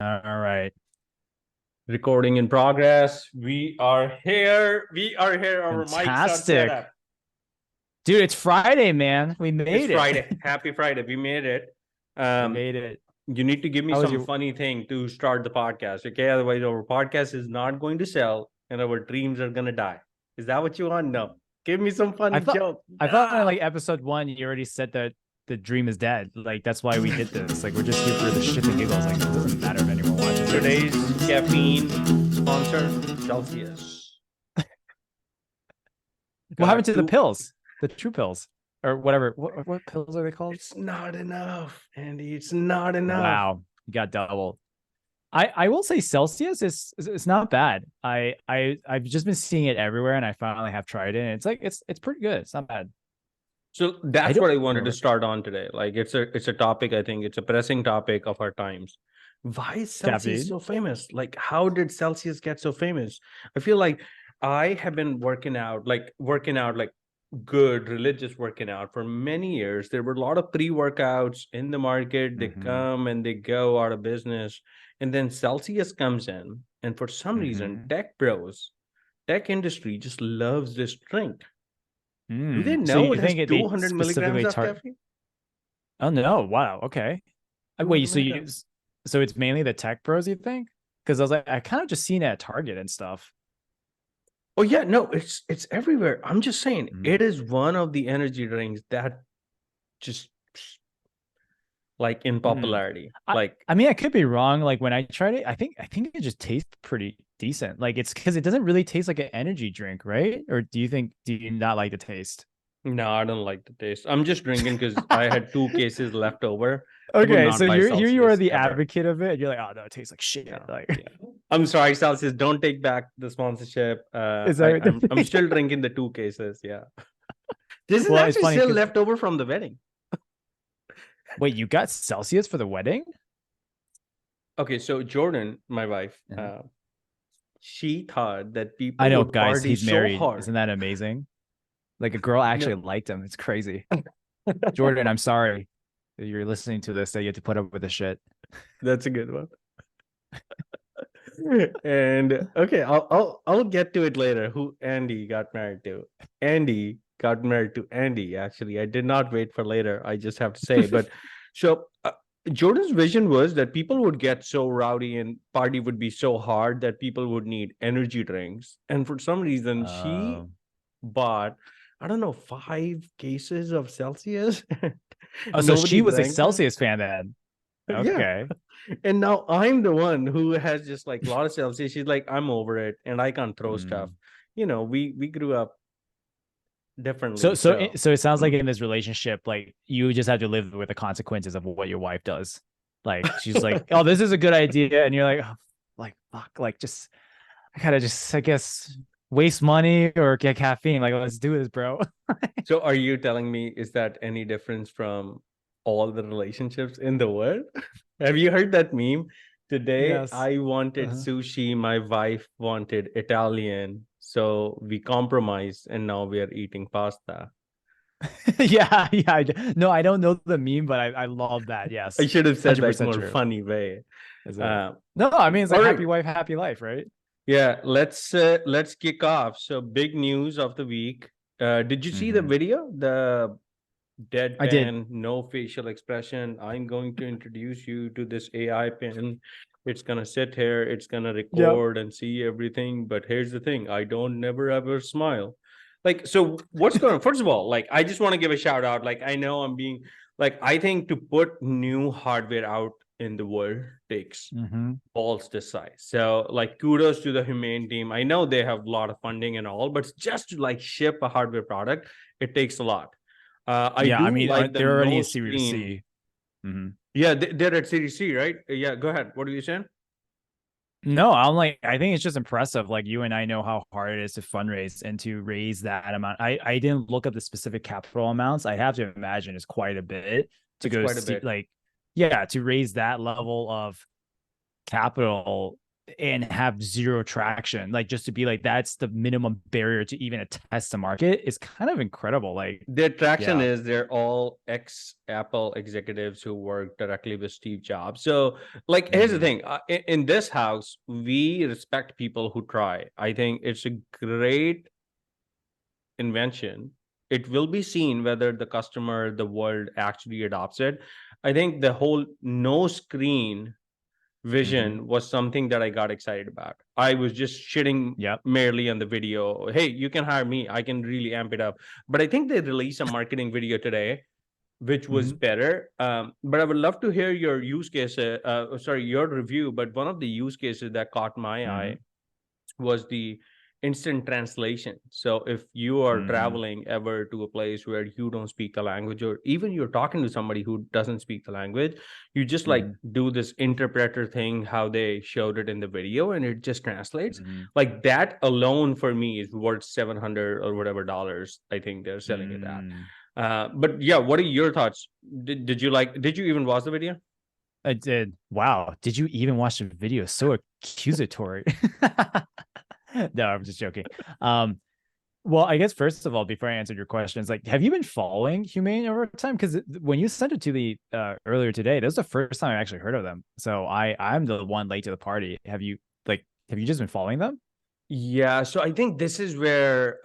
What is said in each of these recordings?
All right. Recording in progress. We are here. We are here. Our mics are set Fantastic. up. Dude, it's Friday, man. We It's made it. Friday. Happy Friday. We made it. We Um, made it. you need to give me How was some your funny thing to start the podcast, okay? Otherwise, our podcast is not going to sell and our dreams are gonna die. Is that what you want? No. Give me some I funny thought joke. I thought in No. like episode 1 you already said that the dream is dead. Like that's why we did this. Like we're just here for the shits and giggles. Like it doesn't matter if anyone watches this. Today's caffeine sponsor, Celsius. What happened Got to the two. pills? The true pills or whatever. What pills are they called? It's not enough, Andy. It's not enough. Wow. You got double. I will say Celsius is it's not bad. I've just been seeing it everywhere and I finally have tried it. And it's like it's pretty good. It's not bad. So I that's don't what I wanted to remember. start on today. Like it's a topic, I think it's a pressing topic of our times. Why is Celsius Caffeine. so famous? Like how did Celsius get so famous? I feel like I have been working out like good religious working out for many years. There were a lot of pre-workouts in the market. They Mm-hmm. come and they go out of business. And then Celsius comes in, and for some reason, Mm-hmm. tech industry just loves this drink. Do they So know you it has think they 200 milligrams specifically of target? caffeine? Oh no! Wow. Okay. 200 Wait. So you milligrams. so it's mainly the tech bros you think? Because I was like, I kind of just seen it at Target and stuff. Oh yeah, no, it's everywhere. I'm just saying Mm. it is one of the energy drinks that just like in Mm. popularity. I Like, I mean, I could be wrong. Like when I tried it, I think it just tastes pretty decent. Like it's because it doesn't really taste like an energy drink, right? Or do you not like the taste? no, I don't like the taste. I'm just drinking because I had two cases left over. I would Okay, not so buy here you are Celsius the ever. advocate of it, and you're like, oh no, it tastes like shit. Yeah, Like, yeah. I'm sorry, Celsius. Don't take back the sponsorship. is I, that I'm still drinking the two cases. Yeah, this is well, it's actually funny still because left over from the wedding. wait, you got Celsius for the wedding? Okay, so Jordan, my wife, Uh-huh. she thought that I people know, would guys, party he's so married. hard. Isn't that amazing? Like a girl actually No, liked him. It's crazy. Jordan, I'm sorry that you're listening to this that you have to put up with this shit. that's a good one. And okay, I'll get to it later. Who Andy got married to? Andy got married to Andy. Actually, I did not wait for later. I just have to say, but so Jordan's vision was that people would get so rowdy and party would be so hard that people would need energy drinks. And for some reason, she Um, bought, I don't know, 5 cases of Celsius. oh, so Nobody she was a drank them. Celsius fan then. Yeah. Okay. And now I'm the one who has just like a lot of Celsius. She's like, I'm over it and I can't throw stuff. Mm. We grew up So differently. so So it, so it sounds like in this relationship, like you just have to live with the consequences of what your wife does. Like she's like, "Oh, this is a good idea," and you're like, oh, "Like fuck, like just I gotta just I guess waste money or get caffeine. Like let's do this, bro." so are you telling me is that any difference from all the relationships in the world? Have you heard that meme? Today Yes. I wanted Uh-huh. sushi, my wife wanted Italian. So we compromised and now we are eating pasta. Yeah, yeah. No, I don't know the meme, but I love that. I Yes, should have said like 100% more true. funny way. Is it? Uh, No, I mean it's all like right. happy wife, happy life, right? Yeah, let's kick off. So big news of the week. Did you see the Mm-hmm. video? The I did. deadpan, no facial expression. I'm going to introduce you to this AI pin. It's gonna sit here, it's gonna Yep. record and see everything. But here's the thing: I don't never ever smile. Like, so what's going on? First of all, like I just want to give a shout out. Like, I know I'm being like, I think to put new hardware out in the world takes Mm-hmm. balls this size. So like kudos to the Humane team. I know they have a lot of funding and all, but just to like ship a hardware product, it takes a lot. I Yeah, I do mean, like the they're already no in Series screen. C. Mm-hmm. Yeah, they're at Series C, right? Yeah, go ahead. What are you saying? No, I'm like, I think it's just impressive. Like you and I know how hard it is to fundraise and to raise that amount. I didn't look up the specific capital amounts. I have to imagine it's quite a bit to It's go quite a see, bit. like, yeah, to raise that level of capital. and have zero traction. Like just to be like that's the minimum barrier to even test the market is kind of incredible. Like, Their traction yeah. is they're all ex Apple executives who work directly with Steve Jobs. So, like, here's the Mm-hmm. thing: in this house, we respect people who try. I think it's a great invention. It will be seen whether the customer, the world actually adopts it. I think the whole no screen Mm-hmm. vision was something that I got excited about. I was just shitting Yep. merely on the video. Hey, you can hire me. I can really amp it up. But I think they released a marketing video today, which was Mm-hmm. better. But I would love to hear your use case. Sorry, your review. But one of the use cases that caught my Mm-hmm. eye was the instant translation. So if you are Mm-hmm. traveling ever to a place where you don't speak the language, or even you're talking to somebody who doesn't speak the language, you just like Mm-hmm. do this interpreter thing, how they showed it in the video, and it just translates. Mm-hmm. Like that alone for me is worth 700 or whatever dollars I think they're selling it at. Mm-hmm. But yeah, what are your thoughts? Did you even watch the video? I did. Wow. Did you even watch the video? So accusatory. No, I'm just joking. Um, well, I guess first of all, before I answer your questions, like, have you been following Humane over time? Because when you sent it to me earlier today, that was the first time I actually heard of them. So I'm the one late to the party. Have you just been following them? Yeah, so I think this is where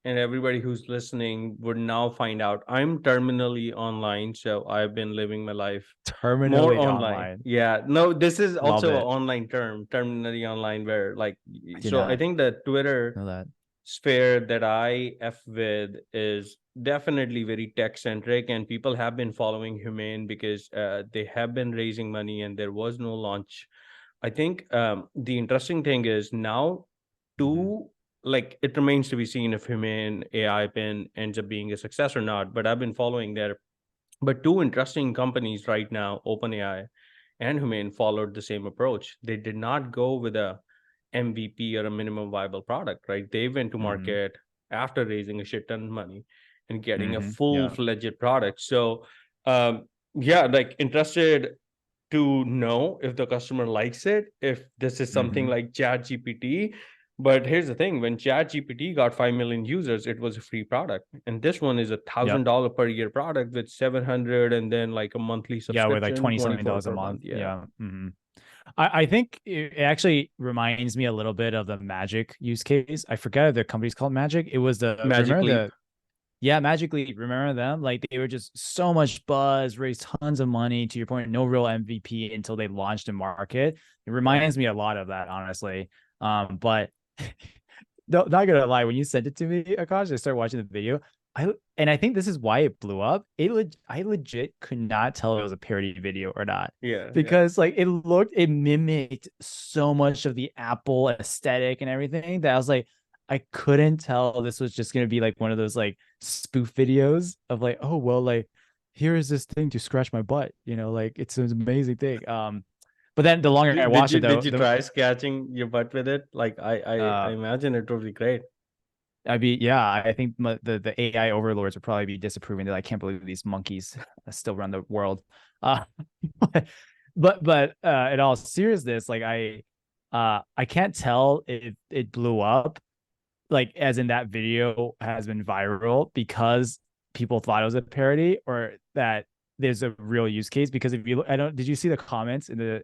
and everybody who's listening would now find out I'm terminally online, so I've been living my life more Terminally online. online. Yeah, no, this is Love also an it. online term, terminally online, where like I did so I not think the Twitter know that. sphere that I F with is definitely very tech centric, and people have been following Humane because they have been raising money and there was no launch. I think the interesting thing is now Mm-hmm. two, like it remains to be seen if Humane AI pin ends up being a success or not. But I've been following their but two interesting companies right now, OpenAI and Humane, followed the same approach. They did not go with a MVP or a minimum viable product, right? They went to Mm-hmm. market after raising a shit ton of money and getting a Mm-hmm. Yeah. full-fledged product. So, yeah, like interested to know if the customer likes it, if this is something Mm-hmm. like Chat GPT. But here's the thing, when Chat GPT got 5 million users, it was a free product. And this one is a Yep. $1,000 per year product with 700 and then like a monthly Yeah, with like subscription, 20 something 24 dollars a per month. month. Yeah. Yeah. Mm-hmm. I think it actually reminds me a little bit of the Magic use case. I forget if the company's called Magic. It was the Magic remember Leap. the yeah, Magic Leap. Remember them? Like they were just so much buzz, raised tons of money. To your point, no real MVP until they launched in market. It Yeah. reminds me a lot of that, honestly. But not gonna lie, when you sent it to me, Akash, I started watching the video. I think this is why it blew up. I legit could not tell if it was a parody video or not Yeah. Yeah. because like it mimicked so much of the Apple aesthetic and everything that I was like, I couldn't tell this was just gonna be like one of those like spoof videos of like, oh well, like here is this thing to scratch my butt, like it's an amazing thing. But then the longer I Did watched you it though, did you try scratching your butt with it? Like I uh imagine it would be great. yeah, I think the AI overlords would probably be disapproving that I can't believe these monkeys still run the world. Uh, but in all seriousness, like I can't tell if it blew up, like as in that video has been viral because people thought it was a parody or that there's a real use case. Because if you look, I don't, did you see the comments in the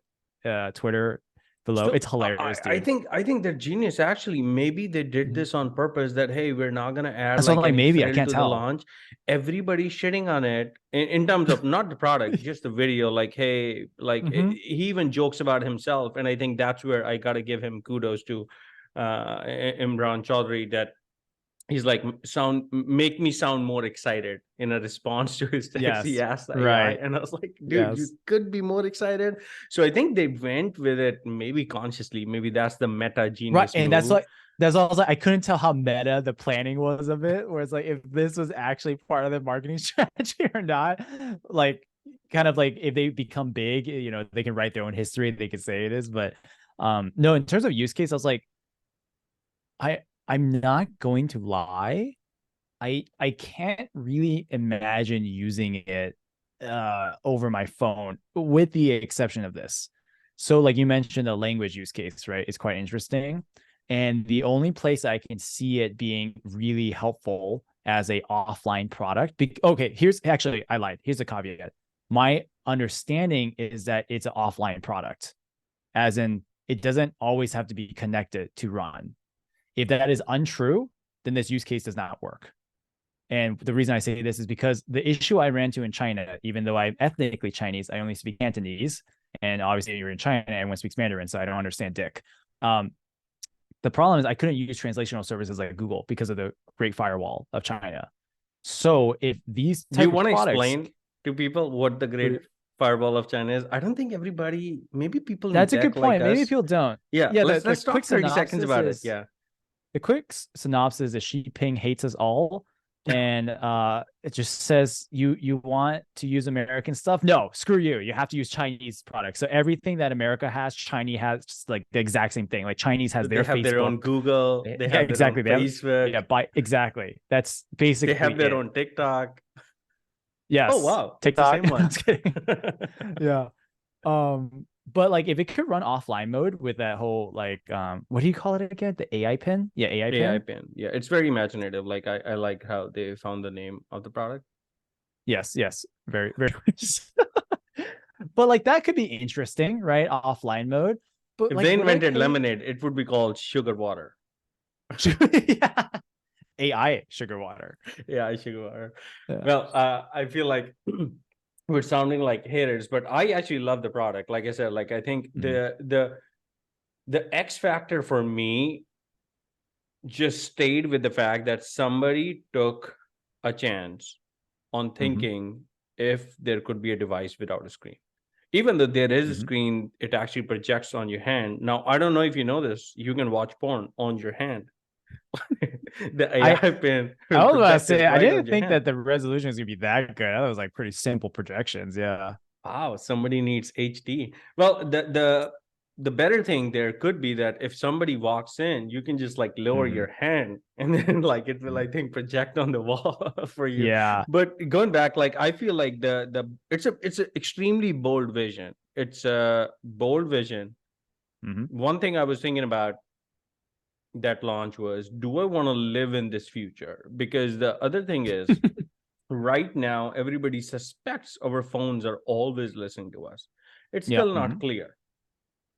Twitter below? So It's hilarious, I dude. think they're genius. Actually, maybe they did Mhm. this on purpose. That hey, we're not gonna add So I'm like like, any maybe I frill can't to the tell. launch. Everybody's shitting on it in terms of not the product, just the video. Like hey, like Hmm. he even jokes about himself, and I think that's where I gotta give him kudos to Imran Chaudhry that he's like make me sound more excited in a response to his text he Yes. asked the AI, Right. and I was like dude, you Yes. could be more excited. So I think they went with it maybe consciously, maybe that's the meta Right. genius And that's move. like that's also I couldn't tell how meta the planning was of it, where it's like if this was actually part of the marketing strategy or not. Like kind of like if they become big, they can write their own history, they can say it is. But no, in terms of use case, I was like, I'm not going to lie. I can't really imagine using it over my phone with the exception of this. So like you mentioned, the language use case, right? It's quite interesting. And the only place I can see it being really helpful as a offline product. Okay, here's actually, I lied. Here's a caveat. My understanding is that it's an offline product, as in it doesn't always have to be connected to run. If that is untrue, then this use case does not work. And the reason I say this is because the issue I ran into in China, even though I'm ethnically Chinese, I only speak Cantonese. And obviously, you're in China, everyone speaks Mandarin, so I don't understand Dick. The problem is I couldn't use translational services like Google because of the Great Firewall of China. So if these Do you type of want to products, explain to people what the Great Firewall of China is? I don't think everybody, maybe people in that's a tech good like point. Maybe us. people don't. Yeah, Yeah, let's the let's quick talk 30 seconds synopsis about it. is Yeah. the quick synopsis is Xi Jinping hates us all, and it just says you want to use American stuff. No, screw you. You have to use Chinese products. So everything that America has, Chinese has just like the exact same thing. Like Chinese has They their have their own Facebook. Google, they Yeah, have their own exactly. They have Facebook, exactly. That's they have basically their it. own TikTok. Oh Yes, wow, it's the TikTok. same one. Just kidding. Yeah. But like if it could run offline mode with that whole like what do you call it again? The AI pin? Yeah, AI AI pin. pin. Yeah, it's very imaginative. Like I like how they found the name of the product. Yes, yes. Very, very but like that could be interesting, right? Offline mode. But If like they would I invented pay lemonade, it would be called sugar water. yeah. AI sugar water. Yeah, sugar water. Yeah. Well, I feel like we're sounding like haters, but I actually love the product. Like I said, like I think Mhm. the X factor for me just stayed with the fact that somebody took a chance on Mhm. thinking if there could be a device without a screen. Even though there is a Mhm. screen, it actually projects on your hand. Now, I don't know if you know this, you can watch porn on your hand. The I AI pin I will was about to project say it I right on didn't your think hand. that the resolution was gonna be that good. That was like pretty simple projections. Yeah. Wow, somebody needs HD. Well, the better thing there could be that if somebody walks in, you can just like lower Mhm. your hand and then like it will, Mhm. I think, project on the wall for you. Yeah. But going back, like I feel like the it's a extremely bold vision. It's a bold vision. Mhm. One thing I was thinking about that launch was, do I want to live in this future? Because the other thing is, right now everybody suspects our phones are always listening to us. It's Yeah. still not Mhm. clear,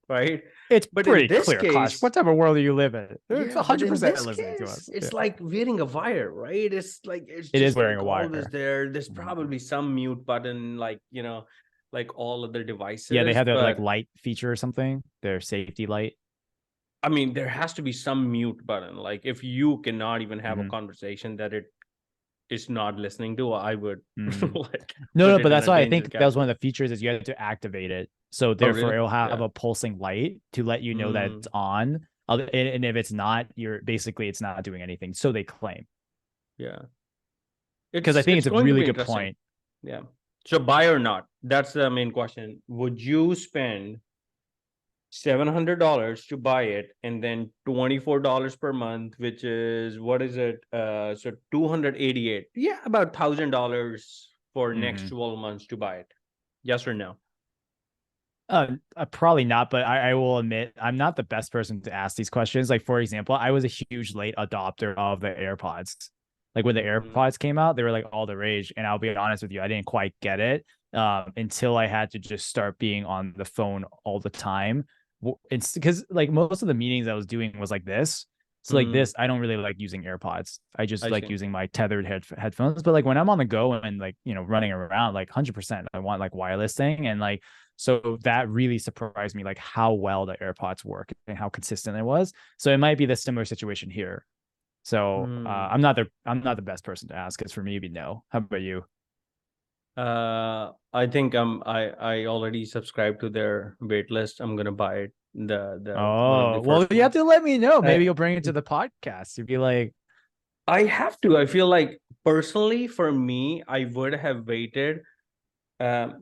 right? It's But in pretty this clear, Kosh. case, What type of world do you live in? It's yeah, but in 100% this listening to case us. Yeah. it's like wearing a wire, right? It's like it's It is just wearing like a always wire. there. There's Mhm. probably some mute button, like like all other Yeah, they devices, have their like but light feature or something, their safety light. I mean there has to be some mute button. Like if you cannot even have a Mhm. conversation that it is not listening to, I would Mhm. like No, put no, it but in that's a why I danger think that was one category. of the features is you have to activate it. So Oh therefore, really? it'll have Yeah. a pulsing light to let you know that it's Mm, on. And if it's not, you're basically it's not doing anything. So they claim. yeah. Because I think It's it's a going to really be good interesting. point. Yeah. So buy or not? That's the main question. Would you spend $700 to buy it and then $24 per month, which is what is it? So 288. Yeah, about $1,000 for next Mhm. 12 months to buy it. Yes or no? Probably not, but I will admit I'm not the best person to ask these questions. Like, for example, I was a huge late adopter of the AirPods. Like when the Mm, AirPods came out, they were like all the rage. And I'll be honest with you, I didn't quite get it until I had to just start being on the phone all the time. It's because like most of the meetings I was doing was like this. So like mm, this, I don't really like using AirPods. I just I like see. using my tethered headphones. But like when I'm on the go and like running around, like 100%, I want like wireless thing and like so that really surprised me, like how well the AirPods work and how consistent it was. So it might be the similar situation here. So Mm. I'm not the best person to ask because for me it'd be no. How about you? I think I already subscribed to their wait list. I'm gonna buy it. The one of the Oh well, first you have ones. to let me know. I Maybe you'll bring it to the podcast. You'd be like, I have to. I feel like personally for me, I would have waited.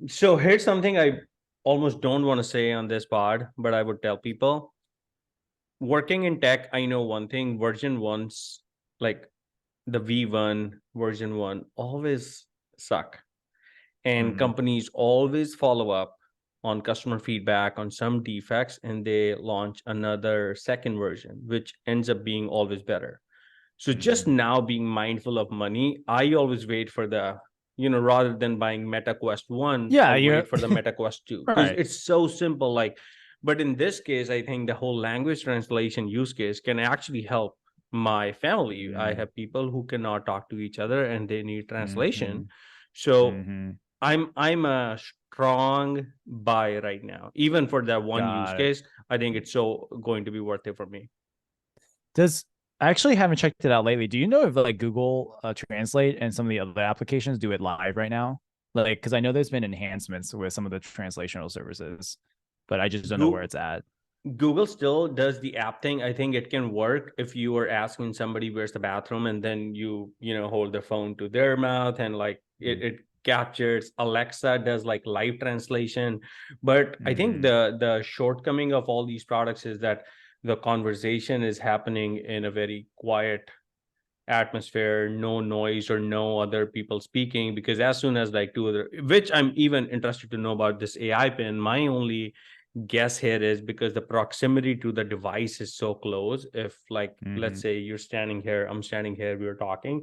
So here's something I almost don't want to say on this pod, but I would tell people working in tech. I know one thing: version ones, like the V1 version one, always suck, and mm-hmm, companies always follow up. on customer feedback on some defects, and they launch another second version, which ends up being always better. So just now being mindful of money, I always wait for the, rather than buying Meta Quest 1, Yeah, I'll you're wait for the Meta Quest 2 because right. it's so simple. Like, but in this case, I think the whole language translation use case can actually help my family. I Mm, have people who cannot talk to each other and they need translation. mhm, So mhm. I'm a strong buy right now. Even for that one use Got it. case, I think it's so going to be worth it for me. Does I actually haven't checked it out lately. Do you know if like Google Translate and some of the other applications do it live right now? Like, because I know there's been enhancements with some of the translational services, but I just don't know where Go it's at. Google still does the app thing. I think it can work if you are asking somebody where's the bathroom, and then hold the phone to their mouth, and like it captures. Alexa does like live translation. But I think Mm-hmm. the shortcoming of all these products is that the conversation is happening in a very quiet atmosphere, no noise or no other people speaking. Because as soon as like two other, which I'm even interested to know about this AI pin, my only guess here is because the proximity to the device is so close. If like let's Mm-hmm. say you're standing here, I'm standing here, we're talking,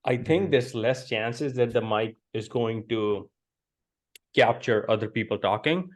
I think Mm-hmm. there's less chances that the mic is going to capture other people talking.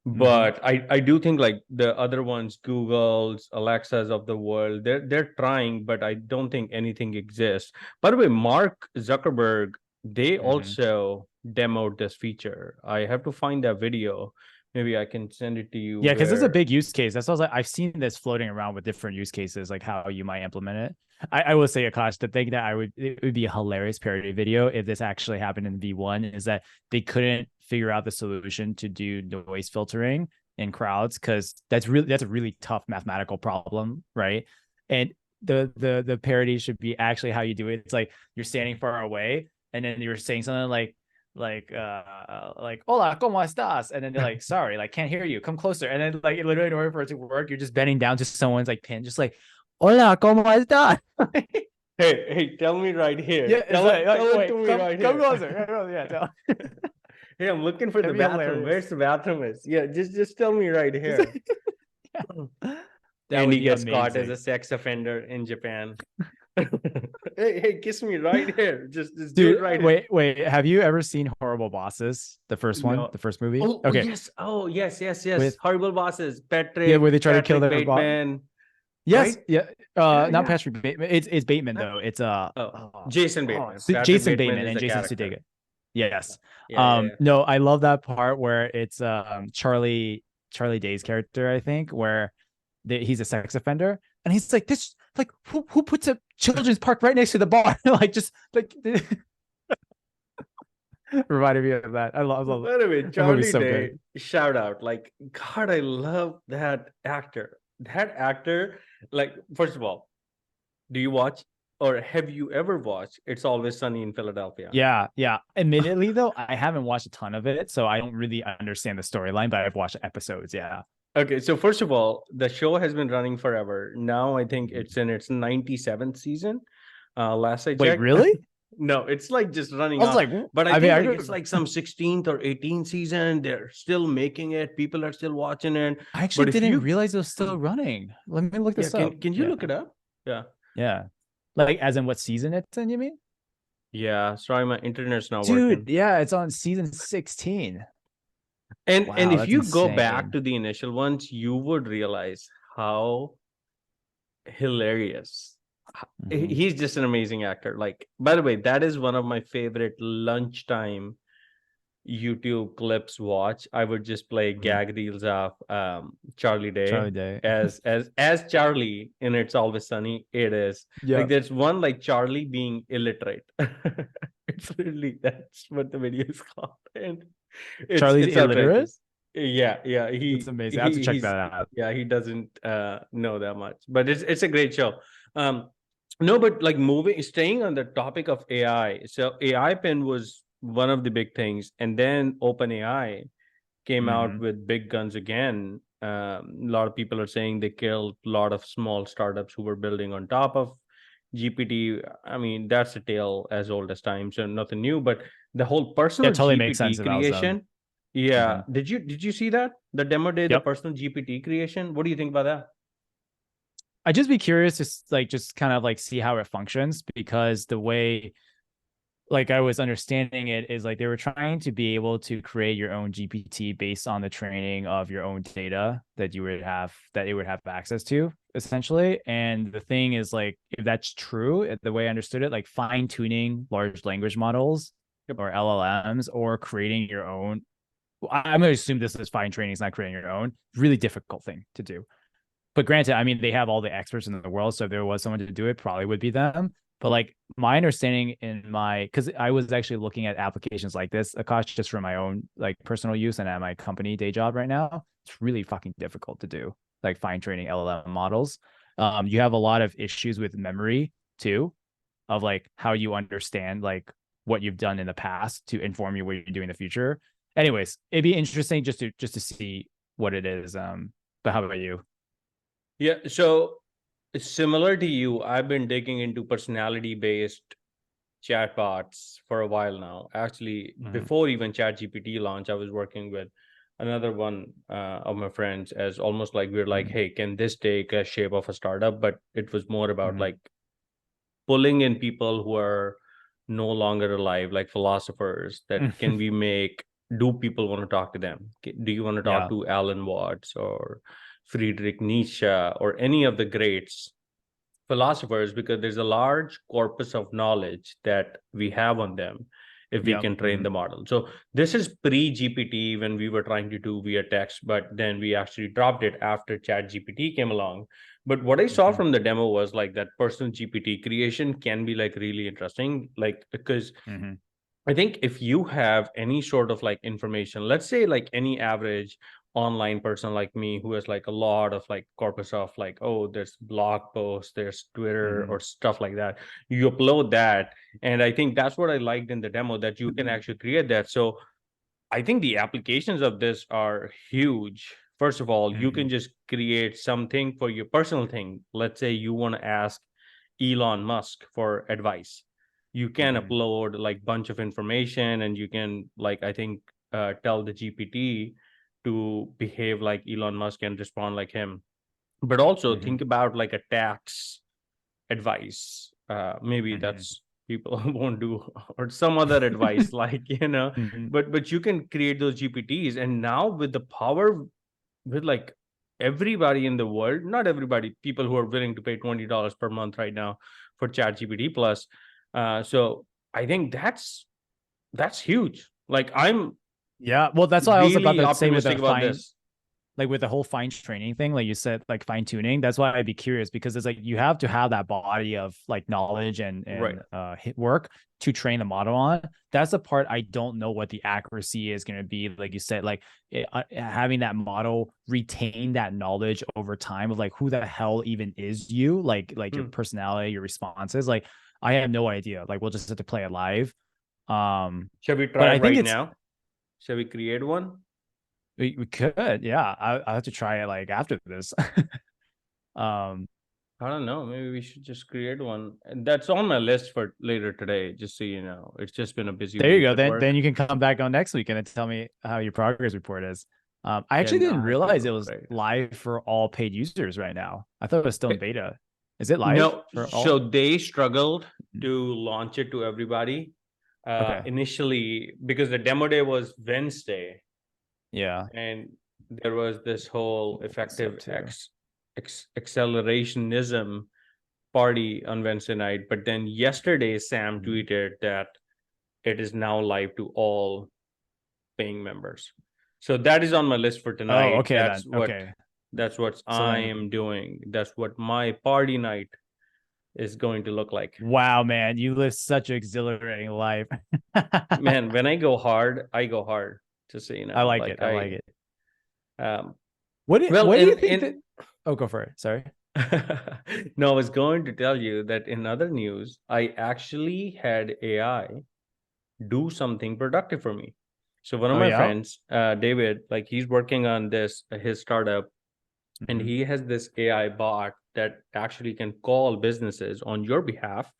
Mm-hmm. But I do think like the other ones, Google's, Alexa's of the world, they're trying, but I don't think anything exists. By the way, Mark Zuckerberg, they Mm-hmm. also demoed this feature. I have to find that video. Maybe I can send it to you Yeah, because it's a where. big use case. That's what I was like. I've seen this floating around with different use cases, like how you might implement it. I will say, Akash, the thing that it would be a hilarious parody video if this actually happened in V1 is that they couldn't figure out the solution to do noise filtering in crowds because that's a really tough mathematical problem, right? And the parody should be actually how you do it. It's like you're standing far away and then you're saying something like hola cómo estás, and then they're like sorry, like can't hear you, come closer, and then like literally in order for it to work you're just bending down to someone's like pin, just like hola cómo estás. Hey, tell me right here. Yeah, it's like Tell it to wait, me right come here. closer, yeah, tell. Hey, I'm looking for the That'd be bathroom. hilarious. Where's the bathroom is? Yeah, just tell me right here. That And would he be gets caught as amazing, a sex offender in Japan. Hey, kiss me right here. Just do it dude. right here. Wait, have you ever seen Horrible Bosses, the first one, No. the first movie? Oh, Okay, yes. Oh, yes. with Horrible bosses. yeah, where they try to kill Patrick their boss. Bateman. Yes, Right? yeah. Yeah, Not yeah. Patrick Bateman. It's Bateman Uh, though. It's Oh, Jason Bateman. Patrick Jason Bateman Bateman is and the Jason character. Sudeikis. Yes. Yeah. No, I love that part where it's Charlie Day's character, I think, where he's a sex offender and he's like this, like who puts a children's park right next to the bar? Like just like reminded me of that. I love By the way, that movie's Charlie so Day, good. shout out. Like, God, I love that actor. That actor, like, first of all, do you watch or have you ever watched It's Always Sunny in Philadelphia? Yeah, yeah. Admittedly, though, I haven't watched a ton of it, so I don't really understand the storyline, but I've watched episodes. Yeah. Okay, so first of all, the show has been running forever. Now I think it's in its 97th season. Last I Wait, checked. really? No, it's like just I running was on. like, But I I mean, think I like it's could, like some 16th or 18th season. They're still making it. People are still watching it. I actually But if didn't you, realize it was still running. Let me look yeah, this up. can you Yeah, look it up? Yeah. yeah. Like, as in what season it's in? You mean? Yeah. Sorry, my internet's not Dude, working. yeah, it's on season 16. And Wow, if that's you go back insane. to the initial ones, you would realize how hilarious. Hmm. He's just an amazing actor. Like, by the way, that is one of my favorite lunchtime YouTube clips watch. I would just play Hmm. gag reels of Charlie Day Charlie Day. as Charlie in It's Always Sunny. It is like Yeah. there's one like Charlie being illiterate. It's literally that's what the video is called, and Charlie's it's illiterate? outrageous. Yeah. That's amazing. I have to check He's that out. yeah, he doesn't know that much, but it's a great show. Um, no, but like moving, staying on the topic of AI. So AI pen was one of the big things, and then OpenAI came out Hmm. with big guns again. A lot of people are saying they killed a lot of small startups who were building on top of GPT. I mean, that's a tale as old as time, so nothing new. But the whole Yeah, personal totally makes GPT sense if I was them. creation, Yeah. Mhm. Did you see that? The demo day, the Yep. personal GPT creation? What do you think about that? I'd just be curious to like just kind of like see how it functions because the way like I was understanding it is like they were trying to be able to create your own GPT based on the training of your own data that you would have that it would have access to essentially. And the thing is like if that's true, the way I understood it, like fine tuning large language models Yep. or LLMs or creating your own. I'm going to assume this is fine training, it's not creating your own. Really difficult thing to do. But granted, I mean, they have all the experts in the world. So if there was someone to do it, probably would be them. But like my understanding in my, because I was actually looking at applications like this, Akash, just for my own like personal use and at my company day job right now, it's really fucking difficult to do, like fine training LLM models. You have a lot of issues with memory too, of like how you understand like what you've done in the past to inform you what you're doing in the future. Anyways, it'd be interesting just to see what it is. But how about you? Yeah. So similar to you, I've been digging into personality based chatbots for a while now. Actually, Mhm. before even ChatGPT launch, I was working with another one of my friends as almost like we're like, Mhm. hey, can this take a shape of a startup? But it was more about Mhm. like pulling in people who are no longer alive, like philosophers, that can we make, do people want to talk to them? Do you want to talk Yeah. to Alan Watts or Friedrich Nietzsche or any of the greats philosophers? Because there's a large corpus of knowledge that we have on them if we Yeah. can train Mhm. the model. So this is pre GPT when we were trying to do via text, but then we actually dropped it after Chat GPT came along. But what I saw Mhm. from the demo was like that personal GPT creation can be like really interesting, like because Mhm. I think if you have any sort of like information, let's say like any average online person like me who has like a lot of like corpus of like, oh, there's blog posts, there's Twitter Mhm. or stuff like that. You upload that. And I think that's what I liked in the demo, that you can actually create that. So I think the applications of this are huge. First of all, you can Mhm. just create something for your personal thing. Let's say you want to ask Elon Musk for advice. You can Mhm. upload like bunch of information and you can like I think tell the GPT to behave like Elon Musk and respond like him. But also Mhm. think about like a tax advice. Maybe Mhm. that's people won't do, or some other advice, like Mhm. but you can create those GPTs, and now with the power, with like everybody in the world, not everybody, people who are willing to pay $20 per month right now for Chat GPT Plus. So I think that's huge. Like I'm Yeah. Well, that's what I was about really to say with optimistic the about fine, this. like with the whole fine training thing, like you said, like fine tuning. That's why I'd be curious because it's like you have to have that body of like knowledge Right. and hit work to train the model on. That's the part I don't know what the accuracy is going to be. Like you said, like having that model retain that knowledge over time of like who the hell even is you, like your Hmm. personality, your responses. Like I have no idea. Like we'll just have to play it live. Shall we But try I it think right it's now? Shall we create one? we could, yeah. I have to try it like after this. um I don't know. Maybe we should just create one. And that's on my list for later today, just so you know. It's just been a busy There you week go. at Then work. you can come back on next week and then tell me how your progress report is. I Yeah, actually didn't nah, I think realize it'll it be was great. live for all paid users right now. I thought it was still in Okay. beta. Is it live No, for so all? they struggled to launch it to everybody Okay. initially because the demo day was Wednesday, Yeah. and there was this whole Look this effective up too. accelerationism party on Wednesday night. But then yesterday, Sam Mhm. tweeted that it is now live to all paying members. So that is on my list for Oh, tonight. okay then. Okay. That's what So I then am doing. That's what my party night is going to look like. wow, man, you live such an exhilarating life. Man, when I go hard, I go hard. Just so you I know, like it. like I like it. um, well, What do you think that in oh go for it. Sorry. no, I was going to tell you that in other news, I actually had AI do something productive for me. So one of Oh my yeah. friends, David, like he's working on this his startup, and Mhm. he has this AI bot that actually can call businesses on your behalf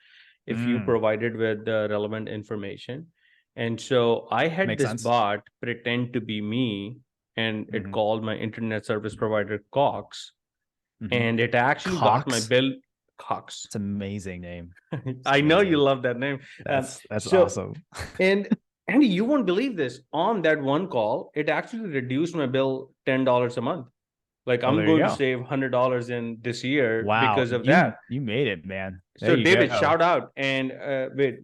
if you Mm. provided with the relevant information. And so I had Makes this sense. bot pretend to be me, and it Hmm. called my internet service provider Cox, Hmm. and it actually got my Cox. bill. Cox. It's an amazing name. It's I know you amazing. love that name. That's So, awesome. and Andy, you won't believe this. On that one call, it actually reduced my bill $10 a month. Like Oh, I'm there you going to go. save $100 in this year Wow, because of that. you made it, man. There So you David, go. shout out. And wait,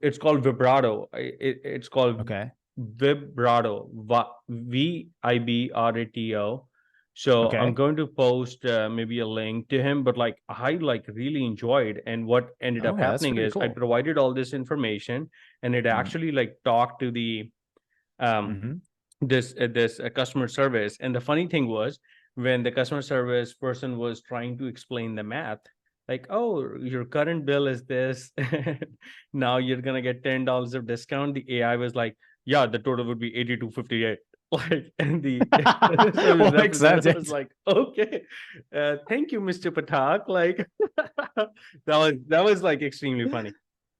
it's called Vibrato. It's called Okay. Vibrato. Vibrato. So I'm Okay. going to post maybe a link to him, but like I like really enjoyed. And what ended up Okay, that's happening pretty is I cool. provided all this information, and it Hmm. actually like talked to the um Hmm. this customer service. And the funny thing was, when the customer service person was trying to explain the math, like, oh, your current bill is this, now you're gonna get $10 of discount, the AI was like, yeah, the total would be 82.58. Like, and the service Well, makes sense. representative was Yes. like, okay, thank you, Mr. Patak. Like, that was like extremely funny.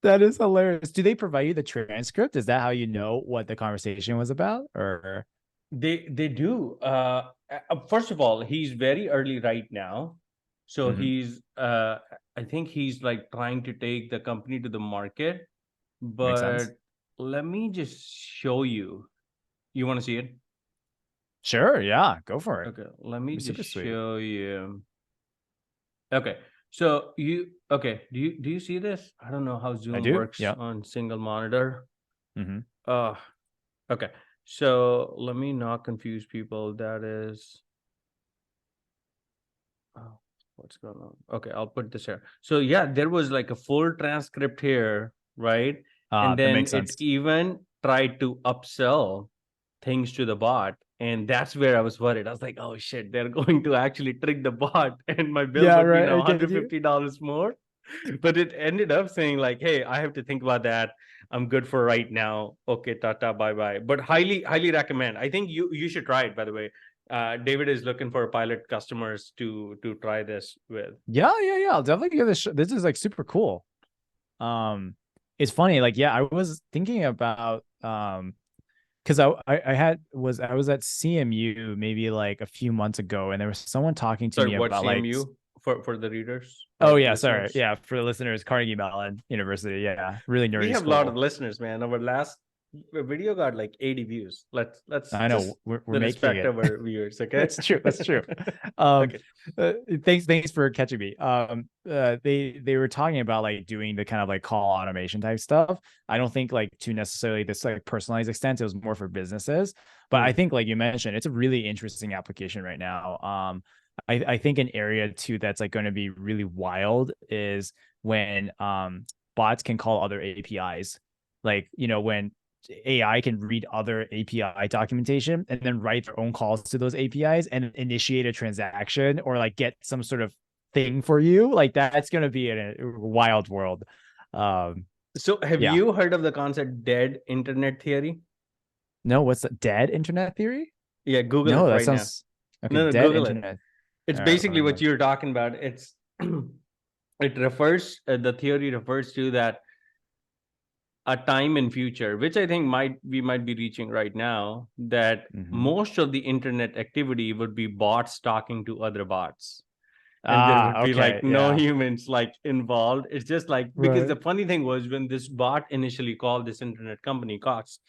That is hilarious. Do they provide you the transcript? Is that how you know what the conversation was about? Or They do. First of all, he's very early right now, so Mhm. he's I think he's like trying to take the company to the market. Makes sense. But let me just show you. You want to see it? Sure. Yeah. Go for it. Okay, let me Be just super sweet. show you. Okay, so do you see this? I don't know how I Zoom do. works Yeah. on single monitor. Hmm. Uh okay. So let me not confuse people. That is Oh, what's going on? Okay, I'll put this here. So yeah, there was like a full transcript here, right? And That then makes it sense. even tried to upsell things to the bot. And that's where I was worried. I was like, oh shit, they're going to actually trick the bot and my bill Yeah. would be Right. now I get you. $150 more. But it ended up saying like, hey, I have to think about that. I'm good for right now. Okay, tata, bye bye. But highly recommend. I think you should try it, by the way. David is looking for pilot customers to try this with. Yeah. Yeah. Yeah. I'll definitely give this. This is like super cool. Um, it's funny. Like, yeah, I was thinking about because I was at CMU maybe like a few months ago, and there was someone talking to Sorry, me what about like CMU for the readers oh or yeah, sorry. listeners? Yeah, for the listeners, Carnegie Mellon University. Yeah, really We nerdy have a lot of school. listeners, man. Our last video got like 80 views. Let's I just know we're the making respect it. our viewers, okay? That's true. That's true. Um, Okay. thanks for catching me. They were talking about like doing the kind of like call automation type stuff. I don't think like to necessarily this like personalized extent. It was more for businesses, but I Hmm. think like you mentioned, it's a really interesting application right now. I think an area too that's like going to be really wild is when bots can call other APIs. Like, when AI can read other API documentation and then write their own calls to those APIs and initiate a transaction or like get some sort of thing for you. Like that's going to be a wild world. Um, So have yeah. you heard of the concept dead internet theory? No, what's the dead internet theory? Yeah, Google No, it that right now. sounds okay. No, no, Dead Google it. internet. It's All right, basically what you're talking about. It's it refers the theory refers to that a time in future, which I think might be reaching right now, that mm-hmm. most of the internet activity would be bots talking to other bots. And there would be like Okay. no Yeah. humans like involved. It's just like, because the Right. funny thing was, when this bot initially called this internet company Cox,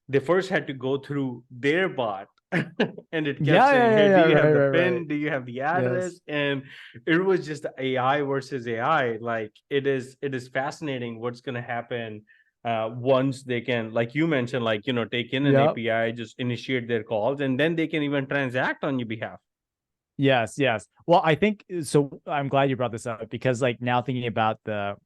they first had to go through their bot and it kept Yeah. Yeah. saying, Yeah. hey, do Yeah. you have Right. the Right. Right. pin, do you have the Yes. address? And it was just AI versus AI. Like, it is fascinating what's going to happen once they can, like you mentioned, like, take in an Yep. API, just initiate their calls, and then they can even transact on your behalf. Yes, yes. Well, I think so. I'm glad you brought this up because, like, now thinking about the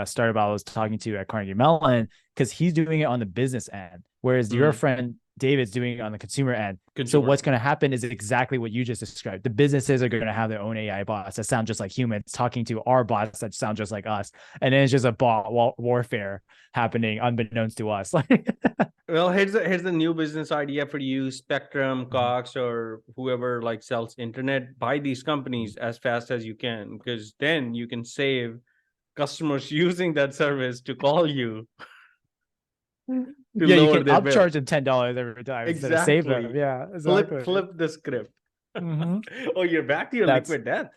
startup I was talking to at Carnegie Mellon, because he's doing it on the business end, whereas your Mm, friend David's doing it on the consumer end. So consumer. what's going to happen is exactly what you just described. The businesses are going to have their own AI bots that sound just like humans talking to our bots that sound just like us, and then it's just a bot warfare happening unbeknownst to us. Like, Well, here's the new business idea for you, Spectrum, Cox, or whoever like sells internet. Buy these companies as fast as you can, because then you can save customers using that service to call you. to Yeah, you lower can their bill. upcharge them $10 every time instead of save them. Exactly. Yeah, Flip exactly. flip the script. Hmm. Oh, you're back to your That's liquid death.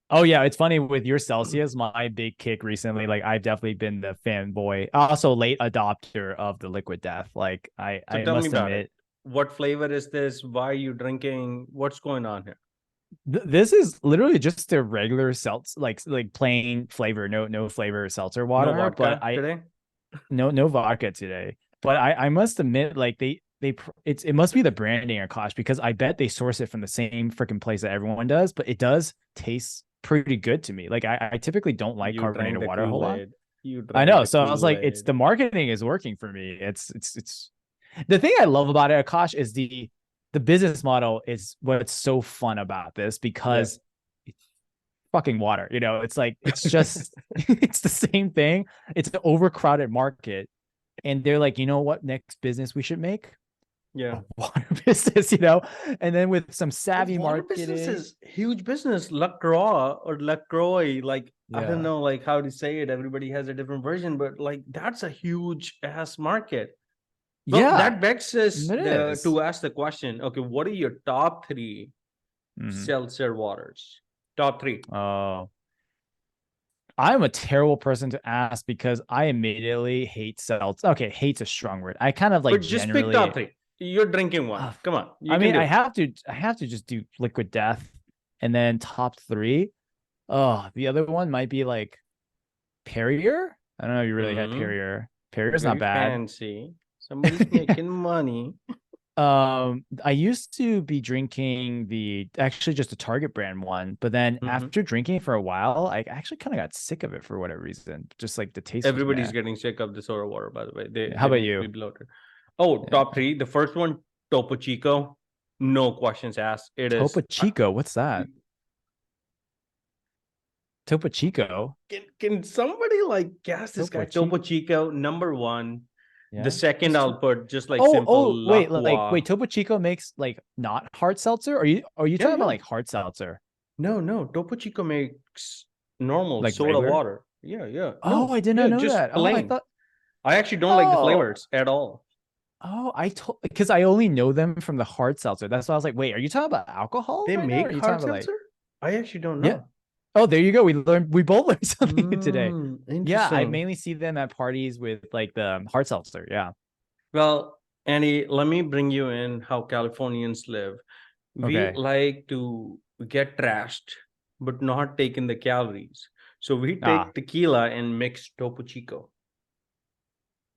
Oh yeah, it's funny with your Celsius. My big kick recently, like I've definitely been the fanboy, also late adopter of the liquid death. Like So I tell me must about it. admit, What flavor is this? Why are you drinking? What's going on here? this is literally just a regular seltz, like plain flavor, no flavor seltzer No water. But vodka today? no vodka today. But I must admit, like it must be the branding, Akash, because I bet they source it from the same freaking place that everyone does. But it does taste pretty good to me. Like I typically don't like You drank carbonated the water a whole lot. Kool-Aid. You I drank know. the So I was like, it's Kool-Aid. the marketing is working for me. It's the thing I love about it, Akash, is the business model is what's so fun about this Yeah. because it's fucking water. You know, it's like it's just it's the same thing. It's an overcrowded market. And they're like, you know what next business we should make? Yeah. A water business, you know? And then with some Well, savvy water business marketing. is huge business. LaCroix or LaCroix, like I don't Yeah. know like how to say it. Everybody has a different version, but like that's a huge ass market. Well, Yeah, that begs us it the is. to ask the question, okay, what are your top three Mhm. seltzer waters? Top three. Oh, I'm a terrible person to ask because I immediately hate seltzer. Okay, hate's a strong word. I kind of like But just pick top generally. three. You're drinking one. uh, Come on, you I can mean, do it. I have to just do Liquid Death, and then top three. Oh, the other one might be like Perrier. I don't know if you really had Hmm. Perrier. Perrier's not Very bad. fancy. Somebody's Yeah. making money. I used to be drinking the actually just a Target brand one, but then Hmm. after drinking for a while, I actually kind of got sick of it for whatever reason. Just like the taste was Everybody's meh. getting sick of the soda water, by the way. They How they about make me you? bloated. Oh, top Yeah. three. The first one, Topo Chico. No questions asked. It is. Topo Chico, what's that? Topo Chico, Can somebody like guess this Topo guy? Topo Chico. Chico, number one. The Yeah, second just I'll put just like simple oh wait, L'Aqua. wait, Topo Chico makes like not hard seltzer? Are you Yeah, talking about yeah. like hard seltzer, No, no. Topo Chico makes normal like soda regular? water. Yeah, yeah. Oh, No, I did yeah, not know just that. Oh, I plain. thought. I actually don't like the Oh, flavors at all. I told because I only know them from the hard seltzer. That's why I was like, wait, are you talking about alcohol They right now? Or are make you talking hard about like, seltzer? I actually don't yeah? know. Oh, there you go. We both learned something today. Yeah, I Interesting. mainly see them at parties with like the hard seltzer. Yeah. Well, Andy, let me bring you in how Californians live. We Okay. like to get trashed, but not take in the calories. So we Ah, take tequila and mix Topo Chico.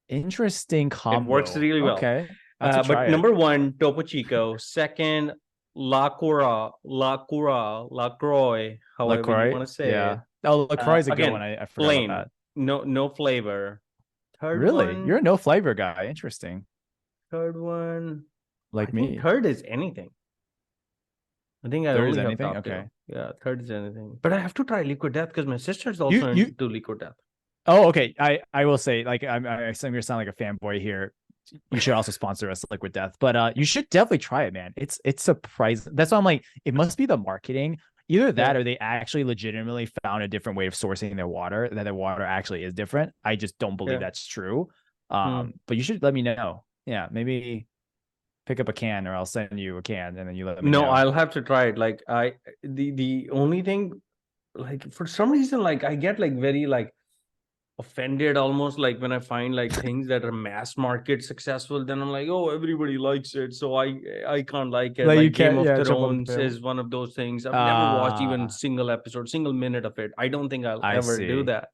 interesting It works combo. really well. Okay. I have to But try it. number one, Topo Chico. Second, La Croix, however you LaCroix. want to say it. Yeah. Oh, LaCroix is a good one. Again, I forgot about plain, that. no flavor. Third Really? one, You're a no flavor guy. Interesting. third one. I Like think me. third is anything. I think I Third is only have anything? top two. Okay. Yeah, third is anything. But I have to try liquid death because my sister's You also you into liquid death. oh, okay. I will say, like I assume you're sound like a fanboy here. You should also sponsor us Liquid Death. But you should definitely try it, man. It's surprising. That's why I'm like, it must be the marketing. Either Yeah. that or they actually legitimately found a different way of sourcing their water, that their water actually is different. I just don't believe Yeah. that's true. Hmm. But you should let me know. Yeah, maybe pick up a can or I'll send you a can and then you let me No, know. I'll have to try it. Like the only thing, like for some reason, like I get like very like offended almost like when I find like things that are mass market successful, then I'm like, oh, everybody likes it. So I can't like it. Like you Like Game can't, of yeah, jump on the Thrones bill. is one of those things. I've never watched even Uh single episode, single minute of it. I don't think I'll I ever do see. that.